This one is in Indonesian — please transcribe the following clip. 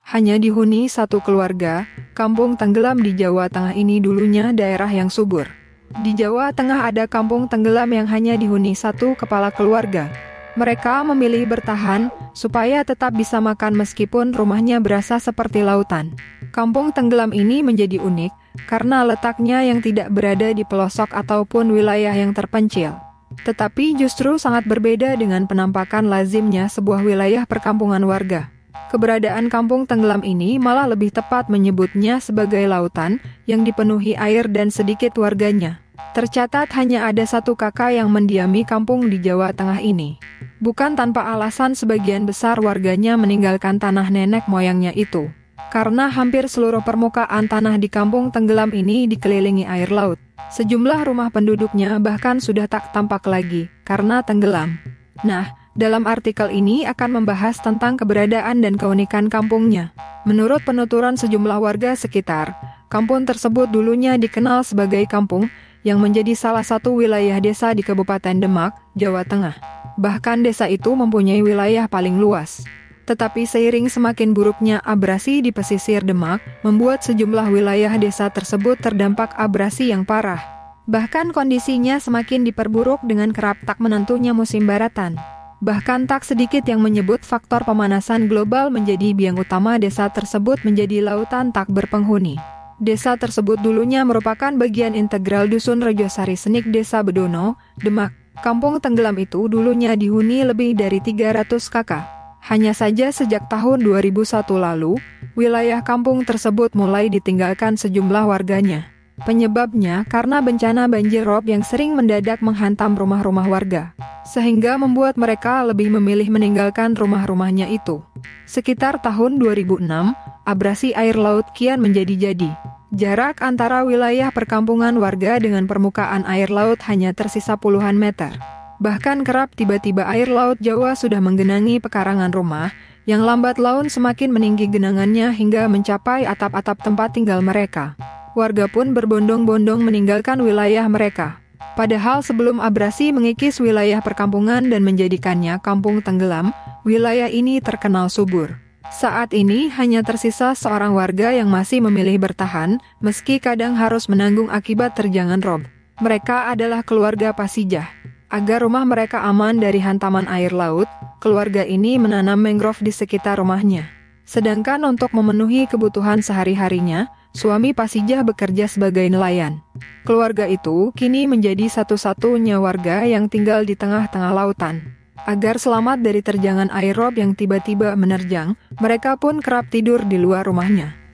Hanya dihuni satu keluarga, Kampung Tenggelam di Jawa Tengah ini dulunya daerah yang subur. Di Jawa Tengah ada kampung tenggelam yang hanya dihuni satu kepala keluarga. Mereka memilih bertahan supaya tetap bisa makan meskipun rumahnya berasa seperti lautan. Kampung tenggelam ini menjadi unik karena letaknya yang tidak berada di pelosok ataupun wilayah yang terpencil. Tetapi justru sangat berbeda dengan penampakan lazimnya sebuah wilayah perkampungan warga. Keberadaan kampung tenggelam ini malah lebih tepat menyebutnya sebagai lautan yang dipenuhi air dan sedikit warganya. Tercatat hanya ada satu kakak yang mendiami kampung di Jawa Tengah ini. Bukan tanpa alasan sebagian besar warganya meninggalkan tanah nenek moyangnya itu. Karena hampir seluruh permukaan tanah di kampung tenggelam ini dikelilingi air laut. Sejumlah rumah penduduknya bahkan sudah tak tampak lagi karena tenggelam. Nah, dalam artikel ini akan membahas tentang keberadaan dan keunikan kampungnya. Menurut penuturan sejumlah warga sekitar, kampung tersebut dulunya dikenal sebagai kampung yang menjadi salah satu wilayah desa di Kabupaten Demak, Jawa Tengah. Bahkan desa itu mempunyai wilayah paling luas. Tetapi seiring semakin buruknya abrasi di pesisir Demak, membuat sejumlah wilayah desa tersebut terdampak abrasi yang parah. Bahkan kondisinya semakin diperburuk dengan kerap tak menentunya musim baratan. Bahkan tak sedikit yang menyebut faktor pemanasan global menjadi biang utama desa tersebut menjadi lautan tak berpenghuni. Desa tersebut dulunya merupakan bagian integral Dusun Rejosari Senik Desa Bedono, Demak. Kampung tenggelam itu dulunya dihuni lebih dari 300 kakak. Hanya saja sejak tahun 2001 lalu, wilayah kampung tersebut mulai ditinggalkan sejumlah warganya. Penyebabnya karena bencana banjir rob yang sering mendadak menghantam rumah-rumah warga, sehingga membuat mereka lebih memilih meninggalkan rumah-rumahnya itu. Sekitar tahun 2006, abrasi air laut kian menjadi-jadi. Jarak antara wilayah perkampungan warga dengan permukaan air laut hanya tersisa puluhan meter. Bahkan kerap tiba-tiba air laut Jawa sudah menggenangi pekarangan rumah, yang lambat laun semakin meninggi genangannya hingga mencapai atap-atap tempat tinggal mereka. Warga pun berbondong-bondong meninggalkan wilayah mereka. Padahal sebelum abrasi mengikis wilayah perkampungan dan menjadikannya kampung tenggelam, wilayah ini terkenal subur. Saat ini hanya tersisa seorang warga yang masih memilih bertahan, meski kadang harus menanggung akibat terjangan rob. Mereka adalah keluarga Pasijah. Agar rumah mereka aman dari hantaman air laut, keluarga ini menanam mangrove di sekitar rumahnya. Sedangkan untuk memenuhi kebutuhan sehari-harinya, suami Pasijah bekerja sebagai nelayan. Keluarga itu kini menjadi satu-satunya warga yang tinggal di tengah-tengah lautan. Agar selamat dari terjangan air rob yang tiba-tiba menerjang, mereka pun kerap tidur di luar rumahnya.